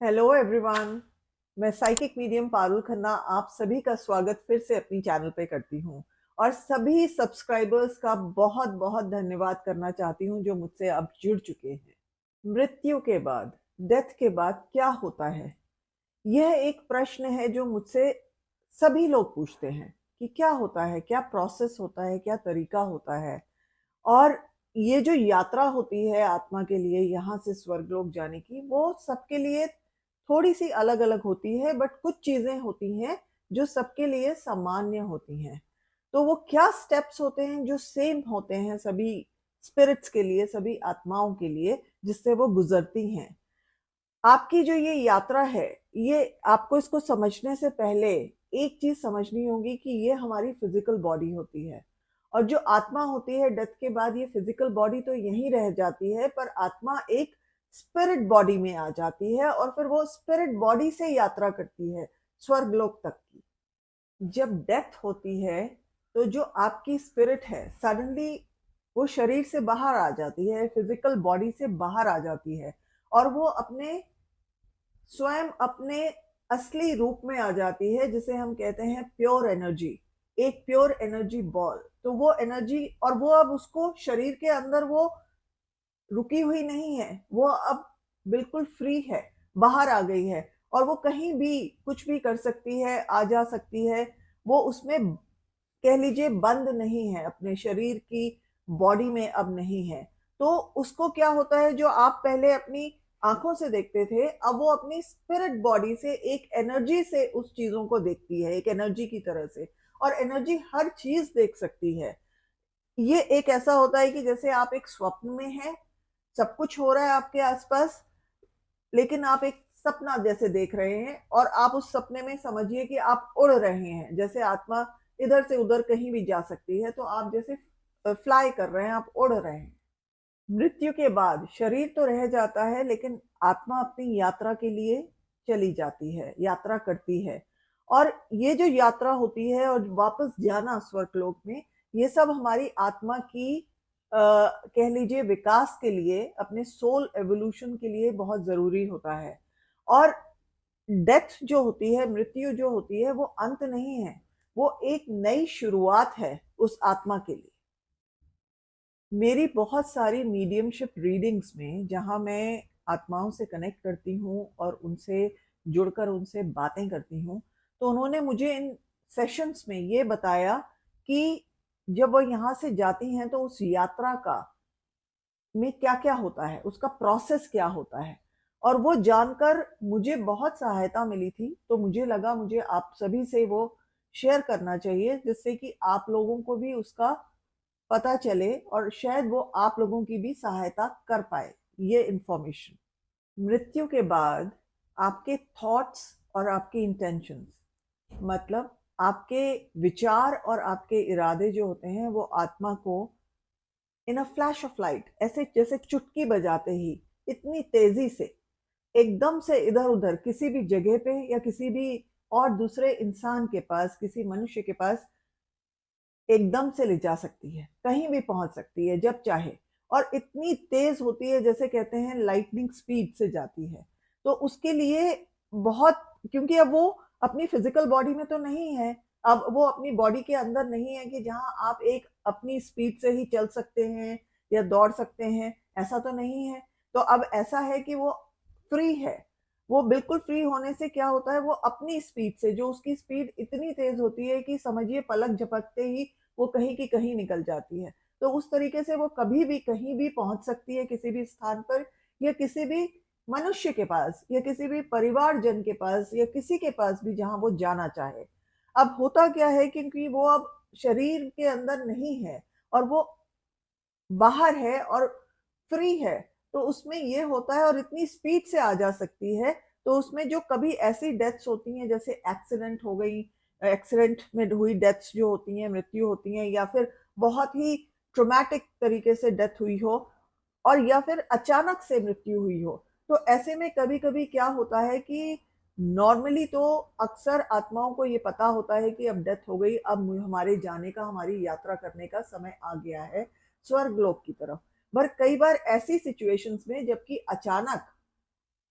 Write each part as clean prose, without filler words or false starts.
Hello everyone. मैं psychic medium Parul Khanna आप सभी का स्वागत फिर से अपनी चैनल पे करती हूँ और सभी सब्सक्राइबर्स का बहुत बहुत धन्यवाद करना चाहती हूँ जो मुझसे अब जुड़ चुके हैं। मृत्यु के बाद, डेथ के बाद क्या होता है? यह एक प्रश्न है जो मुझसे सभी लोग पूछते हैं कि क्या होता है, क्या प्रोसेस होता है, क्या तरीका होता है। और ये जो यात्रा होती है आत्मा के लिए यहाँ से स्वर्गलोक जाने की, वो सबके लिए थोड़ी सी अलग अलग होती है, बट कुछ चीजें होती हैं जो सबके लिए सामान्य होती हैं। तो वो क्या स्टेप्स होते हैं जो सेम होते हैं सभी स्पिरिट्स के लिए, सभी आत्माओं के लिए, जिससे वो गुजरती हैं? आपकी जो ये यात्रा है, ये आपको इसको समझने से पहले एक चीज समझनी होगी कि ये हमारी फिजिकल बॉडी होती है और जो आत्मा होती है डेथ के बाद, ये फिजिकल बॉडी तो यहीं रह जाती है, पर आत्मा एक स्पिरिट बॉडी में आ जाती है और फिर वो स्पिरिट बॉडी से यात्रा करती है स्वर्गलोक तक की। जब डेथ होती है तो जो आपकी स्पिरिट है सडनली वो शरीर से बाहर आ जाती है, फिजिकल बॉडी से बाहर आ जाती है और वो अपने स्वयं अपने असली रूप में आ जाती है, जिसे हम कहते हैं प्योर एनर्जी, एक प्योर एनर्जी बॉल। तो वो एनर्जी, और वो अब उसको शरीर के अंदर वो रुकी हुई नहीं है, वो अब बिल्कुल फ्री है, बाहर आ गई है और वो कहीं भी कुछ भी कर सकती है, आ जा सकती है। वो उसमें कह लीजिए बंद नहीं है, अपने शरीर की बॉडी में अब नहीं है। तो उसको क्या होता है, जो आप पहले अपनी आंखों से देखते थे, अब वो अपनी स्पिरिट बॉडी से एक एनर्जी से उस चीजों को देखती है, एक एनर्जी की तरह से। और एनर्जी हर चीज देख सकती है। ये एक ऐसा होता है कि जैसे आप एक स्वप्न में हैं, सब कुछ हो रहा है आपके आसपास, लेकिन आप एक सपना जैसे देख रहे हैं और आप उस सपने में समझिए कि आप उड़ रहे हैं, जैसे आत्मा इधर से उधर कहीं भी जा सकती है, तो आप जैसे फ्लाई कर रहे हैं, आप उड़ रहे हैं। मृत्यु के बाद शरीर तो रह जाता है, लेकिन आत्मा अपनी यात्रा के लिए चली जाती है, यात्रा करती है। और ये जो यात्रा होती है और वापस जाना स्वर्गलोक में, ये सब हमारी आत्मा की कह लीजिए विकास के लिए, अपने सोल एवोल्यूशन के लिए बहुत जरूरी होता है। और डेथ जो होती है, मृत्यु जो होती है, वो अंत नहीं है, वो एक नई शुरुआत है उस आत्मा के लिए। मेरी बहुत सारी मीडियमशिप रीडिंग्स में, जहाँ मैं आत्माओं से कनेक्ट करती हूँ और उनसे जुड़कर उनसे बातें करती हूँ, तो उन्होंने मुझे इन सेशंस में ये बताया कि जब वो यहाँ से जाती हैं तो उस यात्रा का में क्या क्या होता है, उसका प्रोसेस क्या होता है। और वो जानकर मुझे बहुत सहायता मिली थी, तो मुझे लगा मुझे आप सभी से वो शेयर करना चाहिए, जिससे कि आप लोगों को भी उसका पता चले और शायद वो आप लोगों की भी सहायता कर पाए ये इंफॉर्मेशन। मृत्यु के बाद आपके थॉट्स और आपके इंटेंशंस, मतलब आपके विचार और आपके इरादे जो होते हैं, वो आत्मा को इन अ फ्लैश ऑफ लाइट, ऐसे जैसे चुटकी बजाते ही, इतनी तेजी से एकदम से इधर उधर किसी भी जगह पे या किसी भी और दूसरे इंसान के पास, किसी मनुष्य के पास एकदम से ले जा सकती है, कहीं भी पहुंच सकती है जब चाहे। और इतनी तेज होती है, जैसे कहते हैं लाइटनिंग स्पीड से जाती है। तो उसके लिए बहुत, क्योंकि अब वो अपनी फिजिकल बॉडी में तो नहीं है, अब वो अपनी बॉडी के अंदर नहीं है कि जहां आप एक अपनी स्पीड से ही चल सकते हैं या दौड़ सकते हैं, ऐसा तो नहीं है। तो अब ऐसा है कि वो फ्री है। वो बिल्कुल फ्री होने से क्या होता है, वो अपनी स्पीड से, जो उसकी स्पीड इतनी तेज होती है कि समझिए पलक झपकते ही वो कहीं की कहीं निकल जाती है। तो उस तरीके से वो कभी भी कहीं भी पहुंच सकती है, किसी भी स्थान पर, या किसी भी मनुष्य के पास, या किसी भी परिवारजन के पास, या किसी के पास भी जहां वो जाना चाहे। अब होता क्या है, क्योंकि वो अब शरीर के अंदर नहीं है और वो बाहर है और फ्री है, तो उसमें ये होता है, और इतनी स्पीड से आ जा सकती है। तो उसमें जो कभी ऐसी डेथ्स होती हैं, जैसे एक्सीडेंट हो गई, एक्सीडेंट में हुई डेथ्स जो होती हैं, मृत्यु होती हैं, या फिर बहुत ही ट्रोमैटिक तरीके से डेथ हुई हो, और या फिर अचानक से मृत्यु हुई हो, तो ऐसे में कभी कभी क्या होता है कि नॉर्मली तो अक्सर आत्माओं को ये पता होता है कि अब डेथ हो गई, अब हमारे जाने का, हमारी यात्रा करने का समय आ गया है स्वर्गलोक की तरफ। पर कई बार ऐसी सिचुएशंस में, जबकि अचानक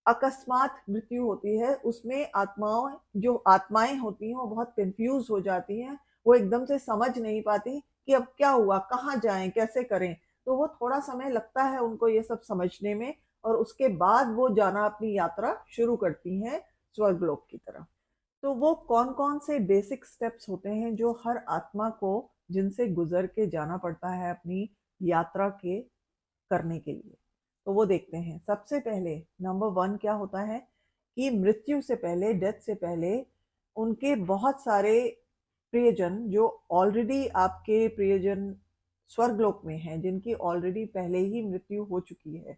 अकस्मात मृत्यु होती है, उसमें आत्माएं होती हैं वो बहुत कंफ्यूज हो जाती हैं। वो एकदम से समझ नहीं पाती कि अब क्या हुआ, कहाँ जाएं, कैसे करें। तो वो थोड़ा समय लगता है उनको ये सब समझने में, और उसके बाद वो जाना अपनी यात्रा शुरू करती हैं स्वर्गलोक की तरफ। तो वो कौन कौन से बेसिक स्टेप्स होते हैं जो हर आत्मा को, जिनसे गुजर के जाना पड़ता है अपनी यात्रा के करने के लिए, तो वो देखते हैं। सबसे पहले नंबर वन क्या होता है कि मृत्यु से पहले, डेथ से पहले, उनके बहुत सारे प्रियजन जो ऑलरेडी आपके प्रियजन स्वर्गलोक में हैं, जिनकी ऑलरेडी पहले ही मृत्यु हो चुकी है,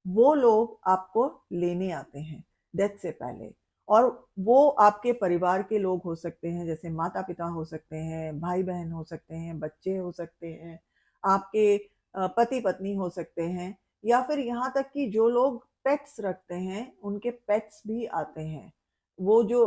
वो लोग आपको लेने आते हैं डेथ से पहले। और वो आपके परिवार के लोग हो सकते हैं, जैसे माता पिता हो सकते हैं, भाई बहन हो सकते हैं, बच्चे हो सकते हैं, आपके पति पत्नी हो सकते हैं, या फिर यहाँ तक कि जो लोग पेट्स रखते हैं उनके पेट्स भी आते हैं। वो जो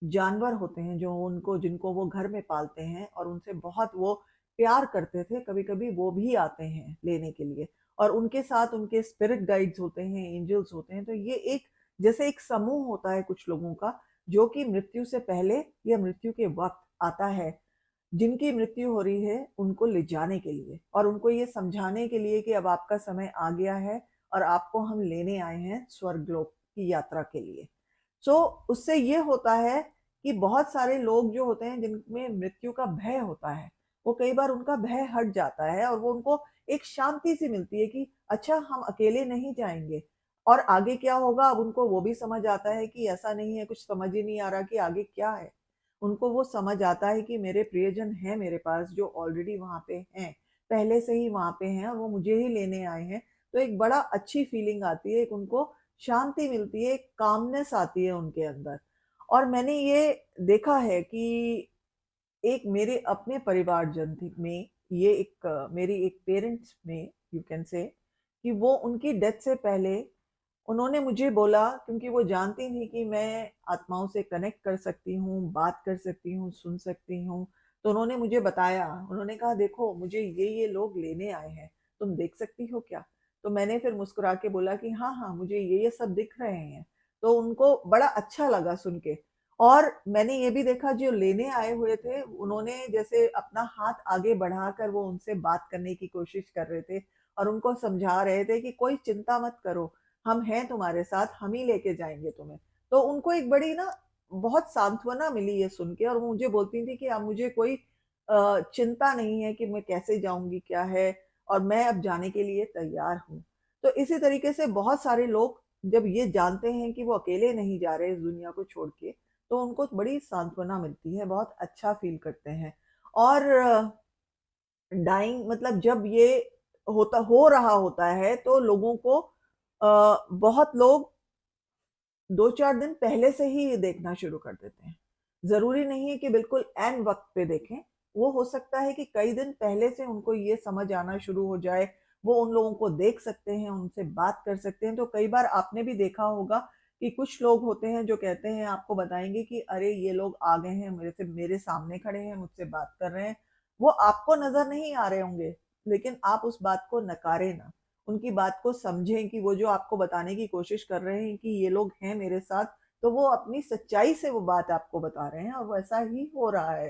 जानवर होते हैं जो उनको जिनको वो घर में पालते हैं और उनसे बहुत वो प्यार करते थे, कभी कभी वो भी आते हैं लेने के लिए। और उनके साथ उनके स्पिरिट गाइड्स होते हैं, एंजल्स होते हैं। तो ये एक जैसे एक समूह होता है कुछ लोगों का, जो कि मृत्यु से पहले या मृत्यु के वक्त आता है, जिनकी मृत्यु हो रही है उनको ले जाने के लिए, और उनको ये समझाने के लिए कि अब आपका समय आ गया है और आपको हम लेने आए हैं स्वर्गलोक की यात्रा के लिए। सो उससे ये होता है कि बहुत सारे लोग जो होते हैं जिनमें मृत्यु का भय होता है, वो कई बार उनका भय हट जाता है और वो उनको एक शांति सी मिलती है कि अच्छा हम अकेले नहीं जाएंगे। और आगे क्या होगा अब उनको वो भी समझ आता है कि ऐसा नहीं है, कुछ समझ ही नहीं आ रहा कि आगे क्या है। उनको वो समझ आता है कि मेरे प्रियजन हैं मेरे पास जो ऑलरेडी वहां पे हैं, पहले से ही वहां पे हैं और वो मुझे ही लेने आए हैं। तो एक बड़ा अच्छी फीलिंग आती है, एक उनको शांति मिलती है, एक कामनेस आती है उनके अंदर। और मैंने ये देखा है कि एक मेरे अपने परिवारजन में, ये एक मेरी एक पेरेंट्स में यू कैन से, कि वो उनकी डेथ से पहले उन्होंने मुझे बोला, क्योंकि वो जानती थी कि मैं आत्माओं से कनेक्ट कर सकती हूँ, बात कर सकती हूँ, सुन सकती हूँ। तो उन्होंने मुझे बताया, उन्होंने कहा देखो मुझे ये लोग लेने आए हैं, तुम देख सकती हो क्या। तो मैंने फिर मुस्कुरा के बोला कि हाँ हाँ मुझे ये सब दिख रहे हैं। तो उनको बड़ा अच्छा लगा सुन के। और मैंने ये भी देखा जो लेने आए हुए थे उन्होंने जैसे अपना हाथ आगे बढ़ाकर वो उनसे बात करने की कोशिश कर रहे थे और उनको समझा रहे थे कि कोई चिंता मत करो, हम हैं तुम्हारे साथ, हम ही लेके जाएंगे तुम्हें। तो उनको एक बड़ी ना बहुत सांत्वना मिली ये सुन के, और वो मुझे बोलती थी कि अब मुझे कोई चिंता नहीं है कि मैं कैसे जाऊंगी क्या है, और मैं अब जाने के लिए तैयार हूँ। तो इसी तरीके से बहुत सारे लोग जब ये जानते हैं कि वो अकेले नहीं जा रहे इस दुनिया को छोड़ के, तो उनको बड़ी सांत्वना मिलती है, बहुत अच्छा फील करते हैं। और डाइंग मतलब जब ये हो रहा होता है तो लोगों को बहुत लोग 2-4 दिन पहले से ही ये देखना शुरू कर देते हैं। ज़रूरी नहीं है कि बिल्कुल ऐन वक़्त पे देखें। वो हो सकता है कि कई दिन पहले से उनको ये समझ आना शुरू हो जाए, वो उन लोगों को देख सकते हैं, उनसे बात कर सकते हैं। तो कई बार आपने भी देखा होगा कि कुछ लोग होते हैं जो कहते हैं, आपको बताएँगे कि अरे ये लोग आ गए हैं, मेरे सामने खड़े हैं, मुझसे बात कर रहे हैं। वो आपको नज़र नहीं आ रहे होंगे, लेकिन आप उस बात को नकारें ना। उनकी बात को समझें कि वो जो आपको बताने की कोशिश कर रहे हैं कि ये लोग हैं मेरे साथ, तो वो अपनी सच्चाई से वो बात आपको बता रहे हैं और वैसा ही हो रहा है।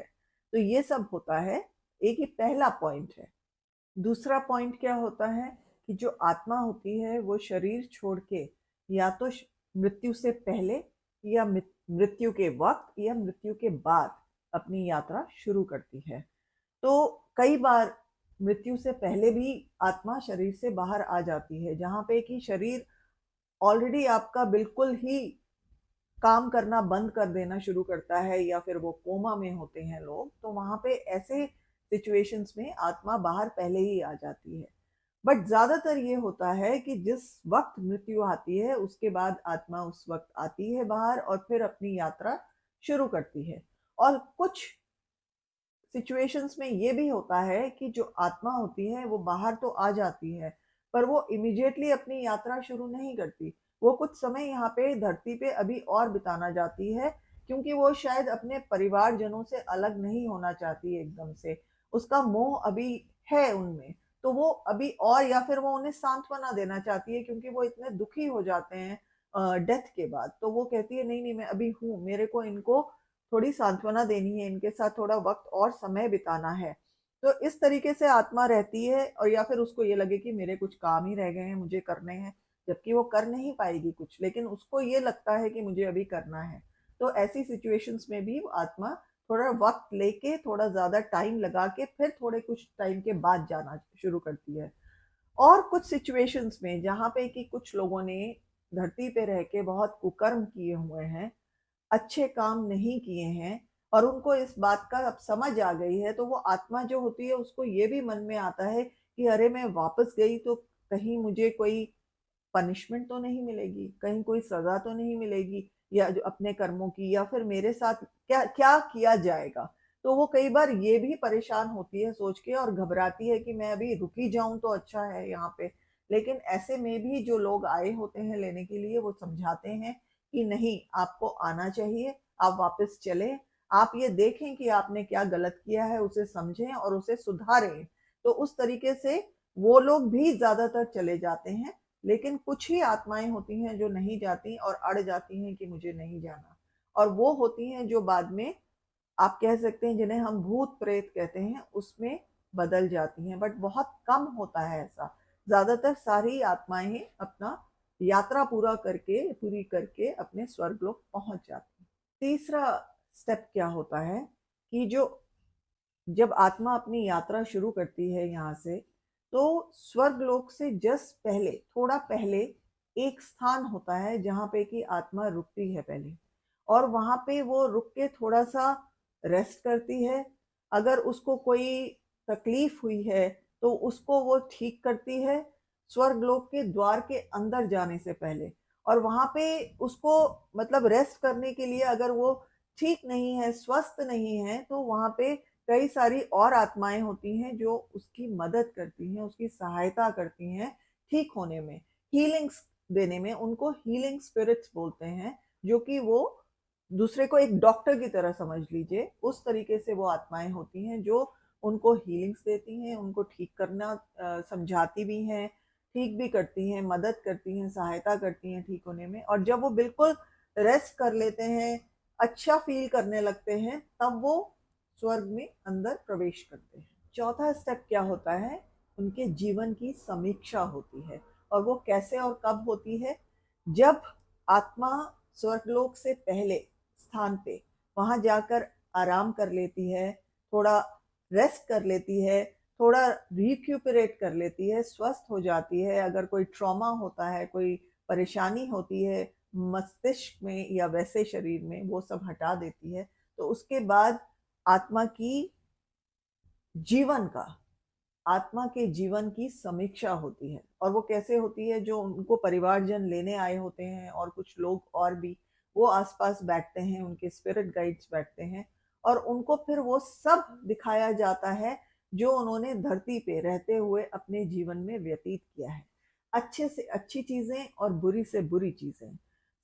तो ये सब होता है। एक ये पहला पॉइंट है। दूसरा पॉइंट क्या होता है कि जो आत्मा होती है वो शरीर छोड़ के या तो मृत्यु से पहले या मृत्यु के वक्त या मृत्यु के बाद अपनी यात्रा शुरू करती है। तो कई बार मृत्यु से पहले भी आत्मा शरीर से बाहर आ जाती है, जहाँ पे कि शरीर ऑलरेडी आपका बिल्कुल ही काम करना बंद कर देना शुरू करता है, या फिर वो कोमा में होते हैं लोग, तो वहां पे ऐसे सिचुएशंस में आत्मा बाहर पहले ही आ जाती है। बट ज्यादातर ये होता है कि जिस वक्त मृत्यु आती है उसके बाद आत्मा उस वक्त आती है बाहर और फिर अपनी यात्रा शुरू करती है। और कुछ सिचुएशंस में ये भी होता है कि जो आत्मा होती है वो बाहर तो आ जाती है, पर वो इमिडिएटली अपनी यात्रा शुरू नहीं करती। वो कुछ समय यहाँ पे धरती पे अभी और बिताना चाहती है, क्योंकि वो शायद अपने परिवारजनों से अलग नहीं होना चाहती एकदम से। उसका मोह अभी है उनमें, तो वो अभी और, या फिर वो उन्हें सांत्वना देना चाहती है क्योंकि वो इतने दुखी हो जाते हैं डेथ के बाद। तो वो कहती है नहीं नहीं मैं अभी हूँ, मेरे को इनको थोड़ी सांत्वना देनी है, इनके साथ थोड़ा वक्त और समय बिताना है। तो इस तरीके से आत्मा रहती है। और या फिर उसको ये लगे कि मेरे कुछ काम ही रह गए हैं, मुझे करने हैं, जबकि वो कर नहीं पाएगी कुछ, लेकिन उसको ये लगता है कि मुझे अभी करना है। तो ऐसी सिचुएशंस में भी आत्मा थोड़ा वक्त लेके, थोड़ा ज्यादा टाइम लगा के, फिर थोड़े कुछ टाइम के बाद जाना शुरू करती है। और कुछ सिचुएशंस में जहाँ पे कि कुछ लोगों ने धरती पे रह के बहुत कुकर्म किए हुए हैं, अच्छे काम नहीं किए हैं, और उनको इस बात का अब समझ आ गई है, तो वो आत्मा जो होती है उसको ये भी मन में आता है कि अरे मैं वापस गई तो कहीं मुझे कोई पनिशमेंट तो नहीं मिलेगी, कहीं कोई सजा तो नहीं मिलेगी, या जो अपने कर्मों की, या फिर मेरे साथ क्या क्या किया जाएगा। तो वो कई बार ये भी परेशान होती है सोच के, और घबराती है कि मैं अभी रुकी जाऊं तो अच्छा है यहाँ पे। लेकिन ऐसे में भी जो लोग आए होते हैं लेने के लिए, वो समझाते हैं कि नहीं, आपको आना चाहिए, आप वापस चले, आप ये देखें कि आपने क्या गलत किया है, उसे समझें और उसे सुधारें। तो उस तरीके से वो लोग भी ज्यादातर चले जाते हैं। लेकिन कुछ ही आत्माएं होती हैं जो नहीं जाती और अड़ जाती हैं कि मुझे नहीं जाना। और वो होती हैं जो बाद में, आप कह सकते हैं जिन्हें हम भूत प्रेत कहते हैं, उसमें बदल जाती हैं। बट बहुत कम होता है ऐसा। ज्यादातर सारी आत्माएं अपना यात्रा पूरी करके अपने स्वर्गलोक पहुंच जाती हैं। तीसरा स्टेप क्या होता है कि जो जब आत्मा अपनी यात्रा शुरू करती है यहाँ से, तो स्वर्ग लोक से जस्ट पहले, थोड़ा पहले, एक स्थान होता है जहाँ पे कि आत्मा रुकती है पहले। और वहां पे वो रुक के थोड़ा सा रेस्ट करती है। अगर उसको कोई तकलीफ हुई है तो उसको वो ठीक करती है, स्वर्ग लोक के द्वार के अंदर जाने से पहले। और वहां पे उसको, मतलब रेस्ट करने के लिए, अगर वो ठीक नहीं है, स्वस्थ नहीं है, तो वहां पे कई सारी और आत्माएं होती हैं जो उसकी मदद करती हैं, उसकी सहायता करती हैं ठीक होने में, हीलिंग्स देने में। उनको हीलिंग स्पिरिट्स बोलते हैं, जो कि वो दूसरे को एक डॉक्टर की तरह समझ लीजिए, उस तरीके से वो आत्माएं होती हैं जो उनको हीलिंग्स देती हैं, उनको ठीक करना, समझाती भी हैं, ठीक भी करती हैं, मदद करती हैं, सहायता करती हैं ठीक होने में। और जब वो बिल्कुल रेस्ट कर लेते हैं, अच्छा फील करने लगते हैं, तब वो स्वर्ग में अंदर प्रवेश करते हैं। चौथा स्टेप क्या होता है, उनके जीवन की समीक्षा होती है। और वो कैसे और कब होती है, जब आत्मा स्वर्गलोक से पहले स्थान पे वहां जाकर आराम कर लेती है, थोड़ा रेस्ट कर लेती है, थोड़ा रिक्यूपरेट कर लेती है, स्वस्थ हो जाती है। अगर कोई ट्रॉमा होता है, कोई परेशानी होती है मस्तिष्क में या वैसे शरीर में, वो सब हटा देती है। तो उसके बाद आत्मा की जीवन का आत्मा के जीवन की समीक्षा होती है। और वो कैसे होती है, जो उनको परिवारजन लेने आए होते हैं और कुछ लोग और भी, वो आसपास बैठते हैं, उनके स्पिरिट गाइड्स बैठते हैं, और उनको फिर वो सब दिखाया जाता है जो उन्होंने धरती पे रहते हुए अपने जीवन में व्यतीत किया है। अच्छे से अच्छी चीजें और बुरी से बुरी चीजें,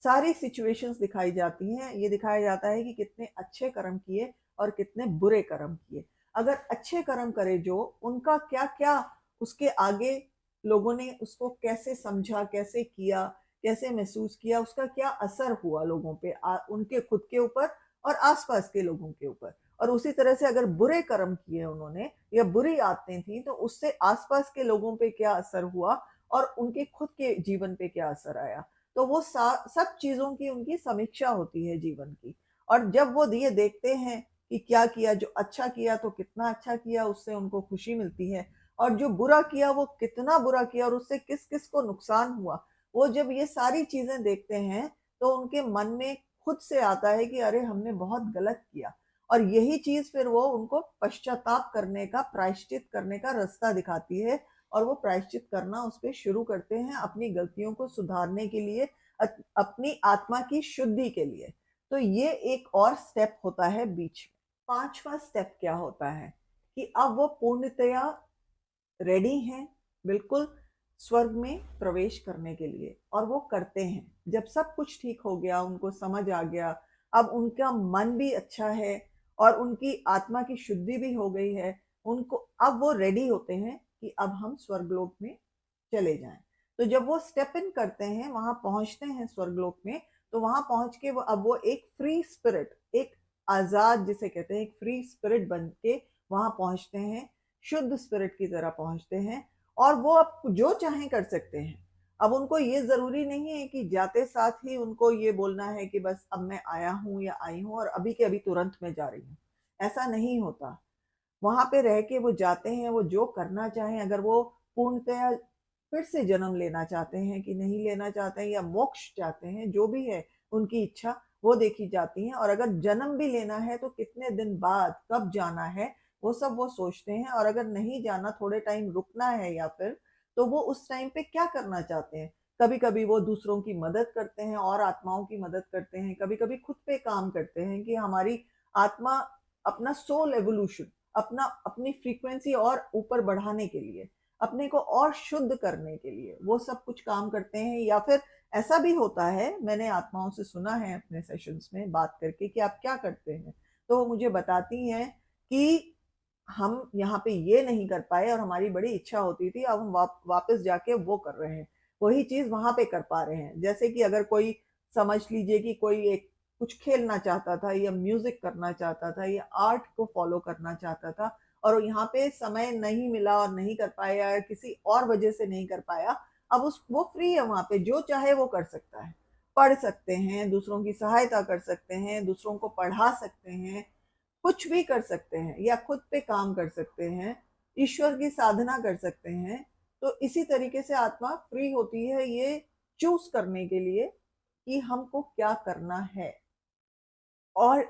सारी सिचुएशंस दिखाई जाती हैं। ये दिखाया जाता है कि कितने अच्छे कर्म किए और कितने बुरे कर्म किए। अगर अच्छे कर्म करे जो, उनका क्या क्या, उसके आगे लोगों ने उसको कैसे समझा, कैसे किया, कैसे महसूस किया, उसका क्या असर हुआ लोगों पे, उनके खुद के ऊपर और आसपास के लोगों के ऊपर। और उसी तरह से अगर बुरे कर्म किए उन्होंने या बुरी आदतें थी, तो उससे आसपास के लोगों पे क्या असर हुआ और उनके खुद के जीवन पे क्या असर आया। तो वो सब चीजों की उनकी समीक्षा होती है जीवन की। और जब वो ये देखते हैं कि क्या किया, जो अच्छा किया तो कितना अच्छा किया, उससे उनको खुशी मिलती है, और जो बुरा किया वो कितना बुरा किया और उससे किस किस को नुकसान हुआ, वो जब ये सारी चीजें देखते हैं, तो उनके मन में खुद से आता है कि अरे हमने बहुत गलत किया। और यही चीज फिर वो उनको पश्चाताप करने का, प्रायश्चित करने का रास्ता दिखाती है। और वो प्रायश्चित करना उस पर शुरू करते हैं, अपनी गलतियों को सुधारने के लिए, अपनी आत्मा की शुद्धि के लिए। तो ये एक और स्टेप होता है बीच में। पांचवा स्टेप क्या होता है कि अब वो पूर्णतया रेडी हैं, बिल्कुल स्वर्ग में प्रवेश करने के लिए। और वो करते हैं, जब सब कुछ ठीक हो गया, उनको समझ आ गया, अब उनका मन भी अच्छा है और उनकी आत्मा की शुद्धि भी हो गई है, उनको अब वो रेडी होते हैं कि अब हम स्वर्गलोक में चले जाएं। तो जब वो स्टेप इन करते हैं, वहां पहुंचते हैं स्वर्गलोक में, तो वहां पहुंच के अब वो एक फ्री स्पिरिट, एक आजाद जिसे कहते हैं, एक फ्री स्पिरिट बन के वहां पहुंचते हैं, शुद्ध स्पिरिट की तरह पहुंचते हैं। और वो अब जो चाहें कर सकते हैं। अब उनको ये जरूरी नहीं है कि जाते साथ ही उनको ये बोलना है कि बस अब मैं आया हूं या आई हूं और अभी के अभी तुरंत मैं जा रही हूँ। ऐसा नहीं होता। वहां पे रह के वो जाते हैं, वो जो करना चाहें, अगर वो पूर्णतया फिर से जन्म लेना चाहते हैं कि नहीं लेना चाहते हैं, या मोक्ष चाहते हैं, जो भी है उनकी इच्छा, वो देखी जाती है। और अगर जन्म भी लेना है तो कितने दिन बाद, कब जाना है, वो सब वो सोचते हैं। और अगर नहीं जाना, थोड़े टाइम रुकना है, या फिर तो वो उस टाइम पे क्या करना चाहते हैं। कभी कभी वो दूसरों की मदद करते हैं और आत्माओं की मदद करते हैं, कभी कभी खुद पे काम करते हैं कि हमारी आत्मा अपना सोल एवोल्यूशन, अपना अपनी फ्रीक्वेंसी और ऊपर बढ़ाने के लिए, अपने को और शुद्ध करने के लिए वो सब कुछ काम करते हैं। या फिर ऐसा भी होता है, मैंने आत्माओं से सुना है अपने सेशंस में बात करके कि आप क्या करते हैं, तो वो मुझे बताती हैं कि हम यहाँ पे ये नहीं कर पाए और हमारी बड़ी इच्छा होती थी, अब हम वापस जाके वो कर रहे हैं, वही चीज वहां पे कर पा रहे हैं। जैसे कि अगर कोई, समझ लीजिए कि कोई एक कुछ खेलना चाहता था, या म्यूजिक करना चाहता था, या आर्ट को फॉलो करना चाहता था, और यहाँ पे समय नहीं मिला और नहीं कर पाया, या किसी और वजह से नहीं कर पाया, अब उस वो फ्री है, वहां पे जो चाहे वो कर सकता है। पढ़ सकते हैं, दूसरों की सहायता कर सकते हैं, दूसरों को पढ़ा सकते हैं, कुछ भी कर सकते हैं, या खुद पे काम कर सकते हैं, ईश्वर की साधना कर सकते हैं। तो इसी तरीके से आत्मा फ्री होती है ये चूज करने के लिए कि हमको क्या करना है। और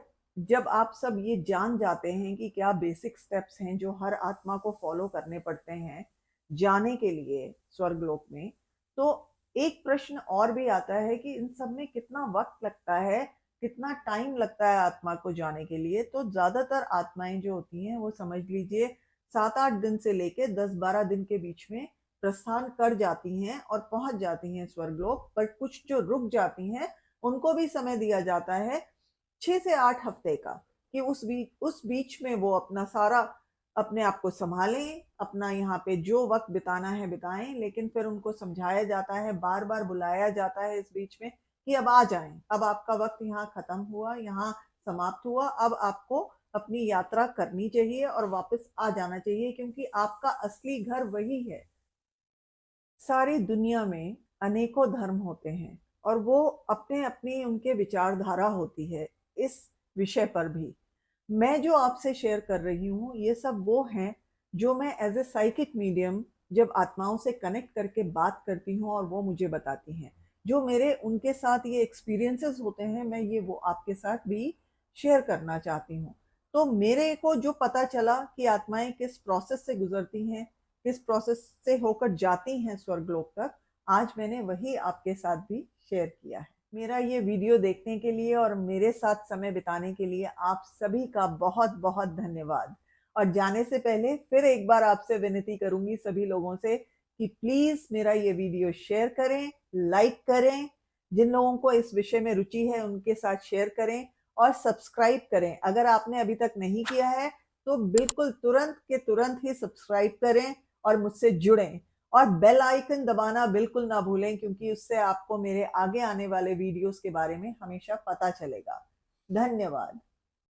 जब आप सब ये जान जाते हैं कि क्या बेसिक स्टेप्स हैं जो हर आत्मा को फॉलो करने पड़ते हैं जाने के लिए स्वर्गलोक में, तो एक प्रश्न और भी आता है कि इन सब में कितना वक्त लगता है, कितना टाइम लगता है आत्मा को जाने के लिए। तो ज्यादातर आत्माएं जो होती हैं वो, समझ लीजिए, 7-8 दिन से लेके 10-12 दिन के बीच में प्रस्थान कर जाती हैं और पहुंच जाती हैं स्वर्गलोक। पर कुछ जो रुक जाती हैं, उनको भी समय दिया जाता है 6 से 8 हफ्ते का, कि उस बीच में वो अपना सारा, अपने आप को संभालें, अपना यहाँ पे जो वक्त बिताना है बिताएं। लेकिन फिर उनको समझाया जाता है, बार बार बुलाया जाता है इस बीच में कि अब आ जाएं, अब आपका वक्त यहाँ खत्म हुआ, यहाँ समाप्त हुआ, अब आपको अपनी यात्रा करनी चाहिए और वापस आ जाना चाहिए, क्योंकि आपका असली घर वही है। सारी दुनिया में अनेकों धर्म होते हैं, और वो अपने अपनी उनके विचारधारा होती है इस विषय पर भी। मैं जो आपसे शेयर कर रही हूँ, ये सब वो हैं जो मैं एज ए साइकिक मीडियम जब आत्माओं से कनेक्ट करके बात करती हूँ और वो मुझे बताती हैं, जो मेरे उनके साथ ये एक्सपीरियंसेस होते हैं, मैं ये वो आपके साथ भी शेयर करना चाहती हूँ। तो मेरे को जो पता चला कि आत्माएं किस प्रोसेस से गुजरती हैं, किस प्रोसेस से होकर जाती हैं स्वर्गलोक तक, आज मैंने वही आपके साथ भी शेयर किया है। मेरा ये वीडियो देखने के लिए और मेरे साथ समय बिताने के लिए आप सभी का बहुत बहुत धन्यवाद। और जाने से पहले फिर एक बार आपसे विनती करूंगी सभी लोगों से कि प्लीज मेरा ये वीडियो शेयर करें, लाइक करें, जिन लोगों को इस विषय में रुचि है उनके साथ शेयर करें, और सब्सक्राइब करें। अगर आपने अभी तक नहीं किया है तो बिल्कुल तुरंत के तुरंत ही सब्सक्राइब करें और मुझसे जुड़ें। और बेल आइकन दबाना बिल्कुल ना भूलें, क्योंकि उससे आपको मेरे आगे आने वाले वीडियोस के बारे में हमेशा पता चलेगा। धन्यवाद।